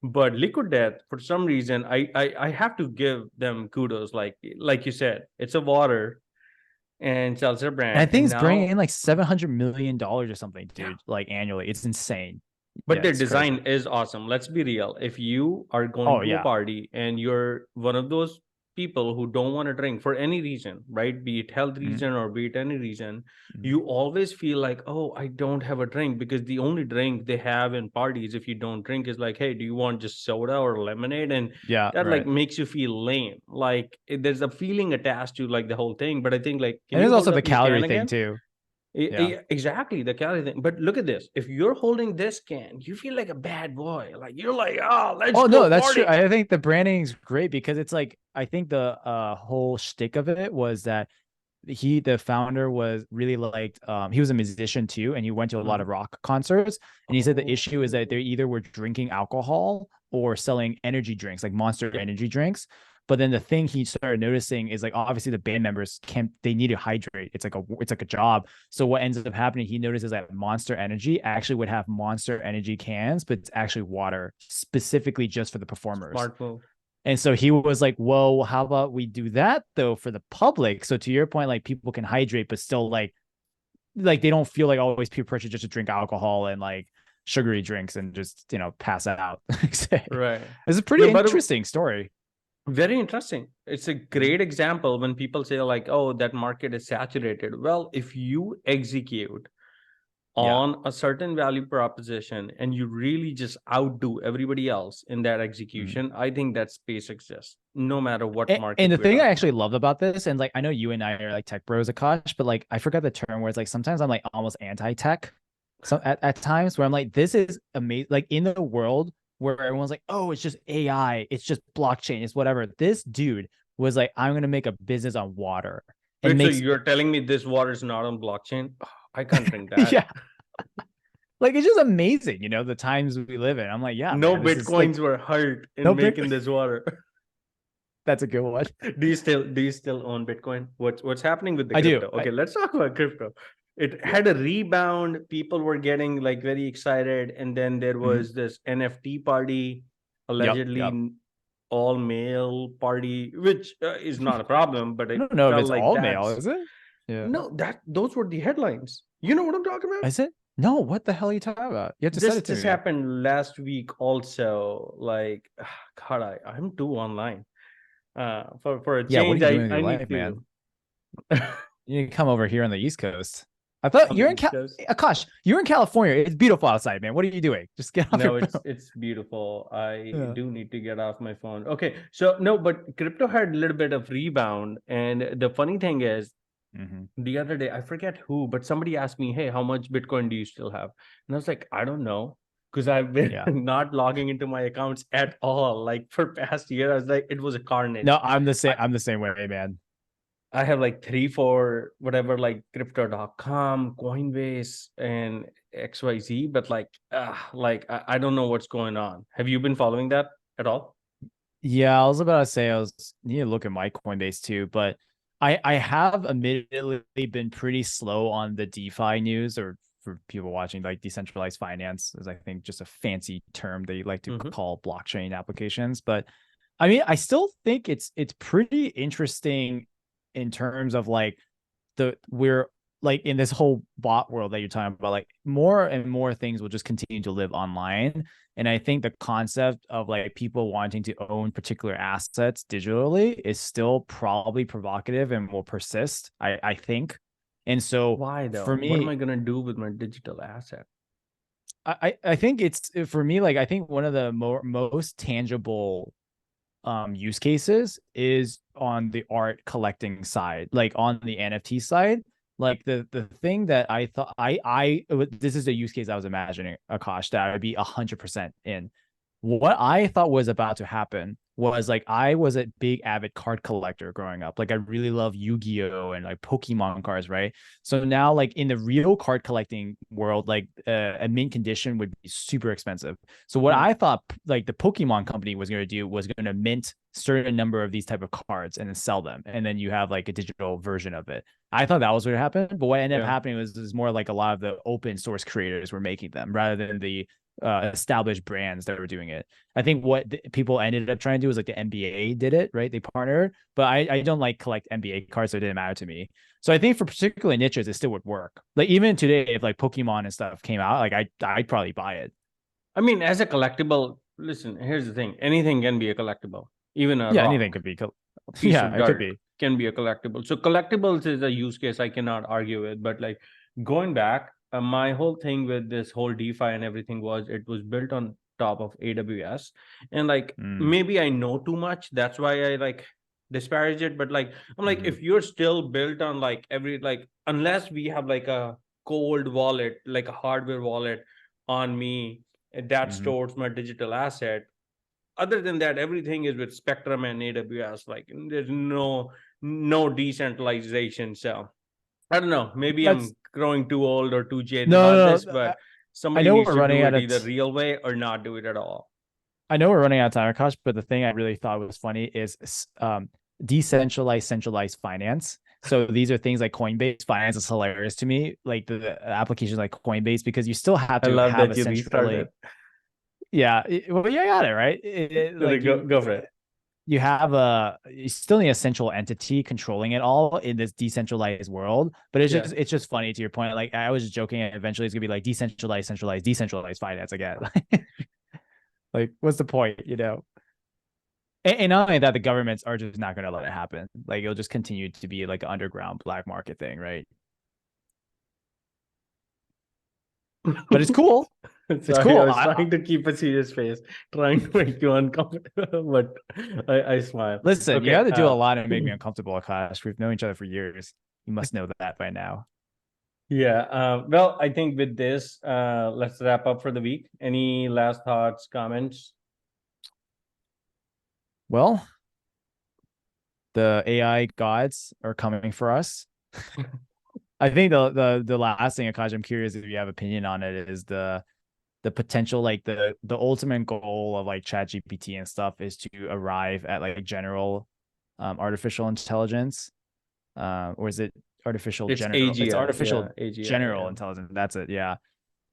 But Liquid Death, for some reason, I have to give them kudos. Like you said, it's a water and seltzer brand, That and thing's bringing now in like $700 million or something, yeah, dude. Like annually, it's insane. but Yeah, their it's design crazy. is awesome. Let's be real. If you are going Oh to a yeah. party and you're one of those people who don't want to drink for any reason, right? Be it health Mm-hmm. reason or be it any reason, Mm-hmm. you always feel like, oh, I don't have a drink because the only drink they have in parties if you don't drink is like, hey, do you want just soda or lemonade? And Yeah, that like right. makes you feel lame. Like there's a feeling attached to like the whole thing. But I think like, can And you there's also hold the up your calorie can thing again? too. Yeah. Exactly, the calorie thing. But look at this. If you're holding this can, you feel like a bad boy. Like you're like, oh, let's Oh go no, that's true. party. I think the branding is great because it's like I think the whole shtick of it was that the founder was really liked he was a musician too, and he went to a lot Mhm. of rock concerts, and he said the issue is that they Oh. either were drinking alcohol or selling energy drinks like Monster Yep. energy drinks. But then the thing he started noticing is like obviously the band members can't, they need to hydrate. It's like a job. So what ends up happening, he notices that Monster Energy actually would have Monster Energy cans, but it's actually water specifically just for the performers. Smart move. And so he was like, whoa, how about we do that though for the public? So to your point, like people can hydrate, but still like they don't feel like always peer pressure just to drink alcohol and like sugary drinks and just, pass out. It's Right. a pretty No, but interesting story. very interesting. It's a great example when people say like, oh, that market is saturated. Well, if you execute Yeah. on a certain value proposition and you really just outdo everybody else in that Mhm. execution, I think that space exists no matter what And market the we're thing I talking actually about. love about this, and like I know you and I are like tech bros, Akash, but like I forgot the term where it's like sometimes I'm like almost anti-tech. So at times where I'm like, this is amazing. Like in the world where everyone's like, oh, it's just AI, it's just blockchain, it's whatever. This dude was like, I'm gonna make a business on water and Wait, so makes you're telling me this water is not on blockchain? I can't drink that. yeah, like it's just amazing, the times we live in. I'm like, yeah, No man, this is like bitcoins were hurt no in bit. making this water. That's a good one. Do you still own Bitcoin? What's happening with the I do. crypto? Okay, let's talk about crypto. It Yeah. had a rebound. People were getting like very excited, and then there Mhm. was this NFT party, Yep. allegedly Yep. all male party, which is not a problem, but I it don't know if felt it's like all male, that's is it? Yeah. no, that those were the headlines. You know what I'm talking about? Is it? No, what the hell are you talking about? You have to send This it to this me. happened last week also. Like, God, I'm too online. For a Yeah, what are change, you doing I with your I need life, man? to. You need to come over here on the East Coast. I thought On the you're in East Coast. Akash, you're in California. It's beautiful outside, man. What are you doing? Just get off your No, phone. it's beautiful. I Yeah. do need to get off my phone. Okay, so no, but crypto had a little bit of rebound, and the funny thing is, Hmm. the other day I forget who, but somebody asked me, "Hey, how much Bitcoin do you still have?" And I was like, "I don't know." Because I've been Yeah. not logging into my accounts at all. Like for past year, I was like, it was a No, carnage. I'm the same. I'm the same way, man. I have like three, four, whatever, like crypto.com, Coinbase, and XYZ, but I don't know what's going on. Have you been following that at all? Yeah, I was about to say I was need to look at my Coinbase too, but I have admittedly been pretty slow on the DeFi news, or for people watching, like decentralized finance is I think just a fancy term they like to Hmm. call blockchain applications. But I mean, I still think it's pretty interesting in terms of like we're like in this whole bot world that you're talking about, like more and more things will just continue to live online. And I think the concept of like people wanting to own particular assets digitally is still probably provocative and will persist, I think. And so Why for though? What am me, I gonna do with my digital asset? I think it's for me, like I think one of the most tangible use cases is on the art collecting side, like on the NFT side. Like the thing that I thought this is a use case I was imagining, Akash, that I would be 100% in. What I thought was about to happen was like I was a big avid card collector growing up. Like I really love Yu-Gi-Oh and like Pokemon cards, right? So now like in the real card collecting world, like a mint condition would be super expensive. So what Hmm. I thought like the Pokemon company was going to do was going to mint certain number of these type of cards and then sell them, and then you have like a digital version of it. I thought that was what happened, but what ended up Yeah. happening was more like a lot of the open source creators were making them rather than the established brands that were doing it. I think what people ended up trying to do is like the NBA did it, right? They partnered, but I don't like collect NBA cards, so it didn't matter to me. So I think for particular niches, it still would work. Like even today, if like Pokemon and stuff came out, like I'd probably buy it. I mean, as a collectible, listen, here's the thing. Anything can be a collectible. Even a Yeah, anything rock, could be. a piece Yeah, of it could dirt be. can be a collectible. So collectibles is a use case I cannot argue with. But like going back, my whole thing with this whole DeFi and everything was it was built on top of AWS. And like Mm, maybe I know too much. That's why I like disparage it, but like I'm like, Mhm. if you're still built on like every like, unless we have like a cold wallet, like a hardware wallet on me that Mhm. stores my digital asset. Other than that, everything is with Spectrum and AWS. Like there's no decentralization. So I don't know. Maybe That's I'm growing too old or too jaded no, about no, this, no. but I somebody know needs we're to running do out it of either real way or not do it at all. I know we're running out of time, Akash, but the thing I really thought was funny is decentralized, centralized finance. So these are things like Coinbase. Finance is hilarious to me, like the applications like Coinbase, because you still have I to love have that a you centrally, restarted. yeah, well, you got it right. Like Go for it. you have a you still need a central entity controlling it all in this decentralized world. But Yeah. it's just funny to your point. Like I was just joking, eventually it's gonna be like decentralized, centralized, decentralized finance again. Like, what's the point, you know? And not only that, the governments are just not going to let it happen. Like, it'll just continue to be like an underground black market thing, right? But it's cool. It's Sorry, I cool. was trying to keep a serious face, trying to make you uncomfortable, but I smile. Listen, you Okay. have to do a lot to make me uncomfortable, Akash. We've known each other for years. You must know that by now. Yeah. Well, I think with this, let's wrap up for the week. Any last thoughts, comments? Well, the AI gods are coming for us. I think the last thing, Akash, I'm curious if you have opinion on it, is the potential, like the ultimate goal of like chat GPT and stuff is to arrive at like general artificial intelligence, or is it artificial It's general? It's AGI. Yeah, artificial AGI. general Yeah. intelligence. That's it. Yeah.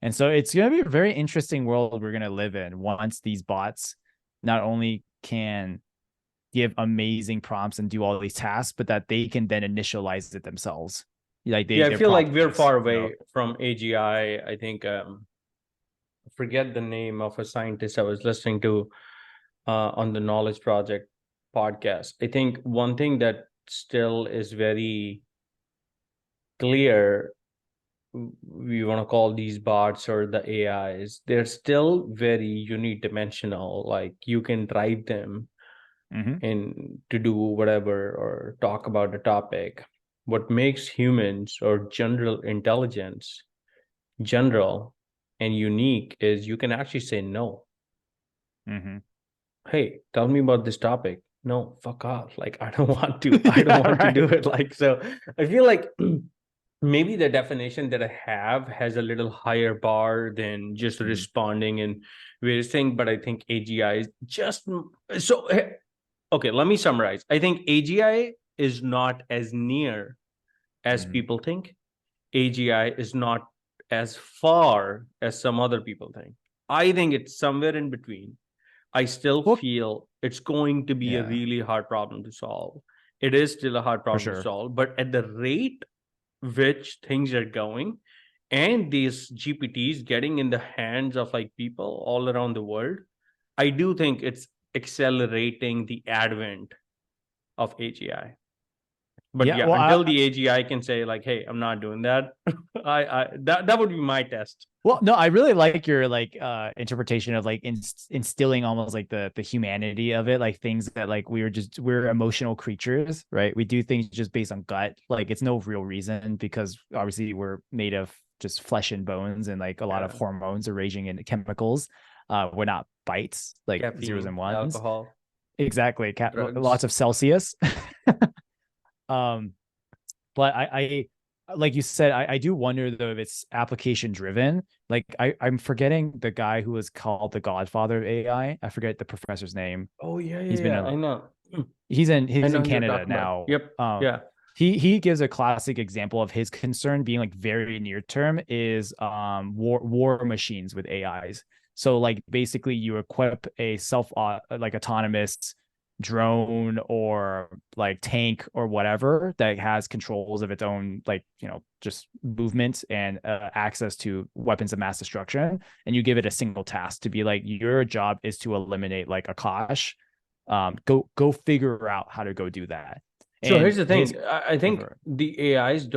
And so it's going to be a very interesting world we're going to live in once these bots not only can give amazing prompts and do all these tasks, but that they can then initialize it themselves. Like Yeah, I they're feel like prompting we're us, far you know. away from AGI. I think forget the name of a scientist I was listening to on the Knowledge Project podcast. I think one thing that still is very clear, we want to call these bots or the AIs, they're still very unidimensional. Like you can drive them Mm-hmm. in to do whatever or talk about a topic. What makes humans or general intelligence general and unique is you can actually say no. Mm-hmm. Hey, tell me about this topic. No, fuck off. Like I don't want to. I don't Yeah, want to do right. it. Like so I feel like maybe the definition that I have has a little higher bar than just Mm-hmm. responding and various things, but I think AGI is just so okay, let me summarize. I think AGI is not as near as Mm-hmm. people think. AGI is not as far as some other people think. I think it's somewhere in between. I still Well, feel it's going to be a yeah, really hard problem to solve. It is still a hard for problem to sure. solve, but at the rate which things are going and these GPTs getting in the hands of like people all around the world, I do think it's accelerating the advent of AGI. But Yeah. yeah, Well, until the AGI can say like, "Hey, I'm not doing that," that would be my test. well, no, I really like your like interpretation of like instilling almost like the humanity of it, like things that like we're emotional creatures, right? We do things just based on gut, like it's no real reason because obviously we're made of just flesh and bones, and like a lot of Yeah, hormones are raging in chemicals. We're not bytes, like zeros caffeine, and ones. alcohol, Exactly. drugs. Lots of Celsius. um but I like you said, I do wonder though if it's application driven. Like I'm forgetting the guy who was called the godfather of AI. I forget the professor's name. Oh yeah, He's yeah, been yeah. a I know. I he's know in who you're Canada talking about. now. Yep. Yeah. He gives a classic example of his concern being like very near term is war machines with AIs. So like basically you equip a self like autonomous drone or like tank or whatever that has controls of its own, like, you know, just movement and access to weapons of mass destruction, and you give it a single task to be like, your job is to eliminate like Akash. Go figure out how to go do that. So And here's the his thing. I go think for it. the AIs you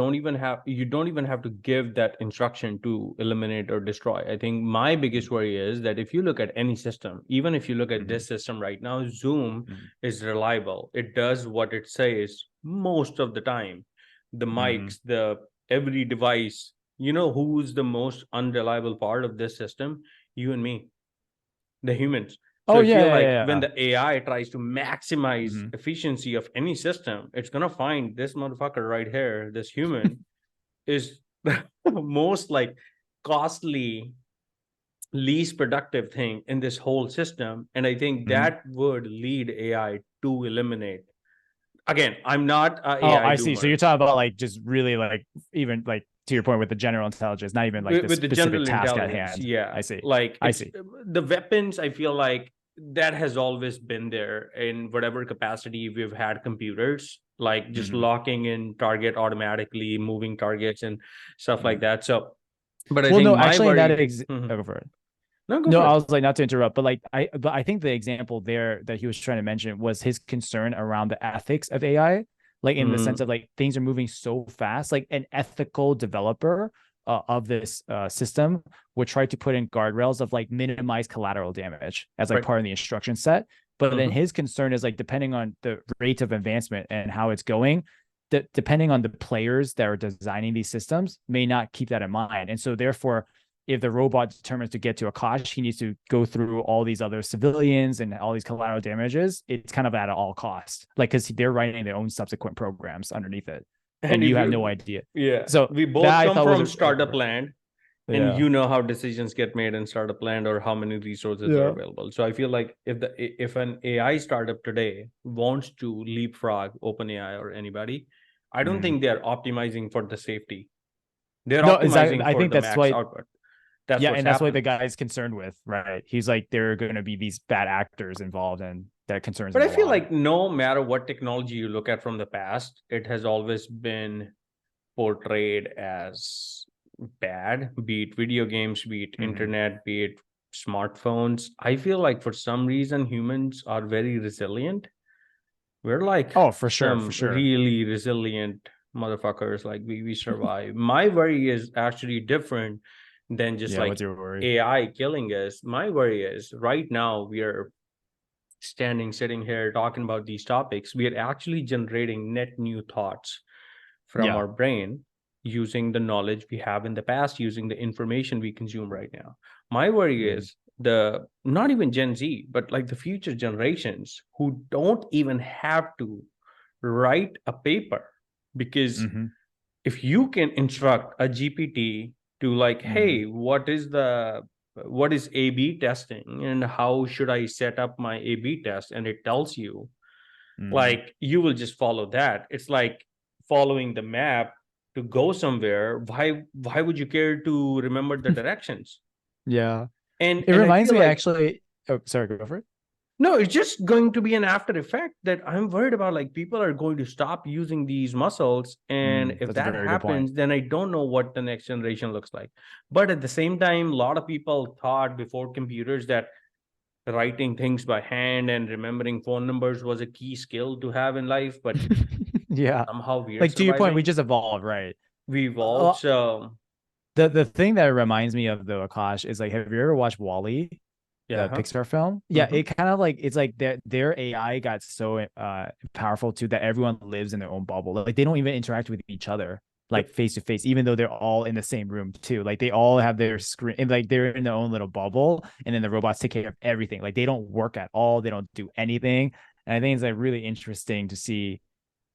don't even have to give that instruction to eliminate or destroy. I think my biggest worry is that if you look at any system, even if you look at Mhm, this system right now, Zoom mhm, is reliable. It does what it says most of the time. The mhm. mics, the every device, you know who's the most unreliable part of this system? You and me, the humans. So Oh I yeah, feel yeah, like yeah, when yeah. the AI tries to maximize Mhm. efficiency of any system, it's gonna find this motherfucker right here, this human, is the most like costly, least productive thing in this whole system. And I think Mhm. that would lead AI to eliminate. Again, I'm not a Oh, AI I see. So you're doomer. talking about like just really like even like to your point with the general intelligence, not even like the With the specific general task at intelligence, hand. yeah, I see. like I it's see. the weapons. I feel like that has always been there in whatever capacity we've had computers, like just Hmm. locking in target automatically, moving targets and stuff like Hmm. that. So, but I Well, think no, my actually, in that worry. oh, go for it. No, go No, for I it. was like not to interrupt, but I think the example there that he was trying to mention was his concern around the ethics of AI, like in the sense Mm, of like things are moving so fast. Like an ethical developer of this system would try to put in guardrails of like minimize collateral damage as like right. part of the instruction set. But then Hmm. his concern is like depending on the rate of advancement and how it's going, that depending on the players that are designing these systems may not keep that in mind, and so therefore if the robot determines to get to Akash, he needs to go through all these other civilians and all these collateral damages. It's kind of at all costs, like because they're writing their own subsequent programs underneath it, And and if you have no you, idea. yeah, So we that both I come thought was from startup land, and yeah, you know how decisions get made in startup land or how many resources are yeah, available. So I feel like if an AI startup today wants to leapfrog OpenAI or anybody, I don't mm. think they're optimizing for the safety. They're No, exactly. optimizing I for think the that's max why. output. That's Yeah, what's and that's what happening. the guy is concerned with, right? He's like there are going to be these bad actors involved, and that concerns But him I a feel lot. like no matter what technology you look at from the past, it has always been portrayed as bad, be it video games, be it Hmm. internet, be it smartphones. I feel like for some reason humans are very resilient. We're like Oh, for sure, for some sure. really resilient motherfuckers. Like we survive. My worry is actually different than just Yeah, what's like your worry? AI killing us. My worry is right now we are sitting here talking about these topics. We are actually generating net new thoughts from Yeah. our brain using the knowledge we have in the past, using the information we consume right now. My worry Mm-hmm. is the not even Gen Z, but like the future generations who don't even have to write a paper. Because Mm-hmm. if you can instruct a GPT to like, Mm-hmm. hey, what is A/B testing and how should I set up my A/B test? And it tells you, Mm-hmm. like you will just follow that. It's like following the map to go somewhere. Why would you care to remember the directions? Yeah. and It and I reminds feel me like actually. Oh, sorry, go for it. no, it's just going to be an after effect that I'm worried about. Like people are going to stop using these muscles, and if That's a that very good point. happens, then I don't know what the next generation looks like. But at the same time, a lot of people thought before computers that writing things by hand and remembering phone numbers was a key skill to have in life, but Yeah. somehow we are Like to your point, we surviving. just evolved, right? We evolved. Uh, So the thing that reminds me of the Akash is like, have you ever watched Wall-E, yeah, the huh? Pixar film? Yeah, Mm-hmm. it kind of like it's like their AI got so powerful too that everyone lives in their own bubble. Like they don't even interact with each other like Yep. face to face, even though they're all in the same room too. Like they all have their screen, and like they're in their own little bubble, and then the robots take care of everything. Like they don't work at all. They don't do anything. And I think it's like really interesting to see,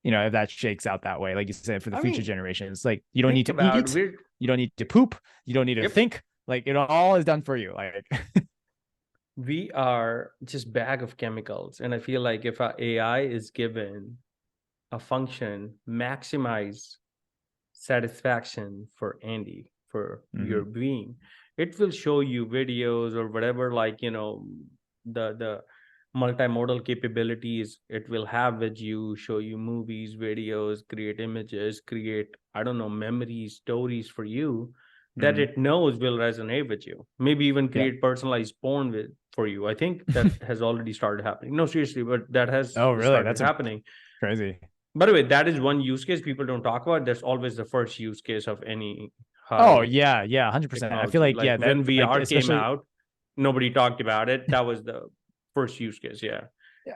if that shakes out that way, like you said, for the I future mean, generations, like you don't need think to about eat, we're you don't need to poop, you don't need to yep. think, like it all is done for you. Like, We are just bag of chemicals, and I feel like if our AI is given a function, maximize satisfaction for Andy, for mm-hmm, your being, it will show you videos or whatever, like the multimodal capabilities it will have with you, show you movies, videos, create images, create, I don't know, memories, stories for you that mm-hmm. it knows will resonate with you, maybe even Yeah. create personalized porn with for you. I think that has already started happening. No, seriously, but that has Oh, really? started That's happening. crazy. By the way, that is one use case people don't talk about. That's always the first use case of any Oh high yeah, 100%. I feel technology. like Like when that like VR came especially out, nobody talked about it. That was the first use case. Yeah.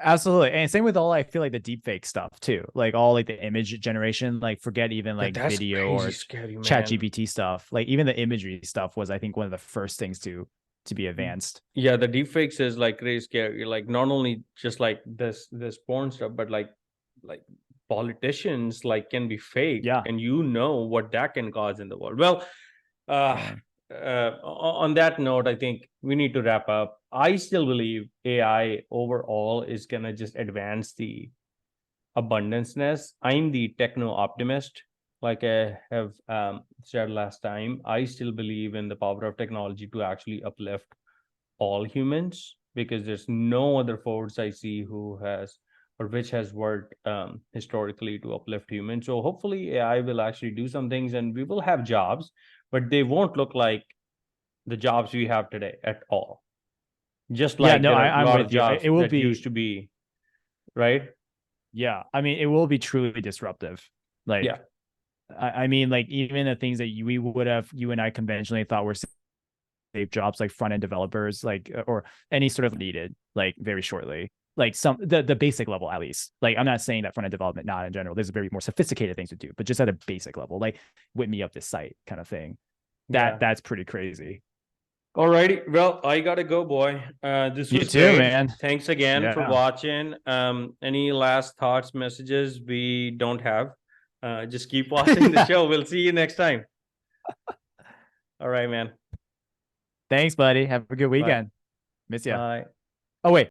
absolutely, and same with all I feel like the deep fake stuff too, like all like the image generation. Like forget even Yeah, like that's video crazy or scary, chat man. GPT stuff. Like even the imagery stuff was I think one of the first things to be advanced. Yeah, the deepfakes is like crazy scary. Like not only just like this porn stuff, but like politicians like can be faked, Yeah, and you know what that can cause in the world. Well, uh, yeah, on that note, I think we need to wrap up. I still believe AI overall is gonna just advance the abundanceness. I'm the techno optimist. Like I have said last time, I still believe in the power of technology to actually uplift all humans, because there's no other force I see who has or which has worked historically to uplift humans. So hopefully AI will actually do some things and we will have jobs, but they won't look like the jobs we have today at all. Just yeah. like No, there are a I'm lot of with you. jobs It will that used be, to be, right? yeah. I mean, it will be truly disruptive. Yeah. Like, I mean, like even the things that we would have, you and I conventionally thought were safe jobs, like front end developers, like or any sort of needed, like very shortly. Like some the basic level at least. Like I'm not saying that front end development, not in general. There's very more sophisticated things to do, but just at a basic level, like whip me up this site kind of thing. Yeah. That's pretty crazy. Alrighty. Well, I gotta go, boy. This You was too, great. man. Thanks again for Yeah. watching. Any last thoughts, messages we don't have? Just keep watching the Yeah. show. We'll see you next time. All right, man. Thanks, buddy. Have a good Bye. weekend. Miss ya. Bye. Oh wait.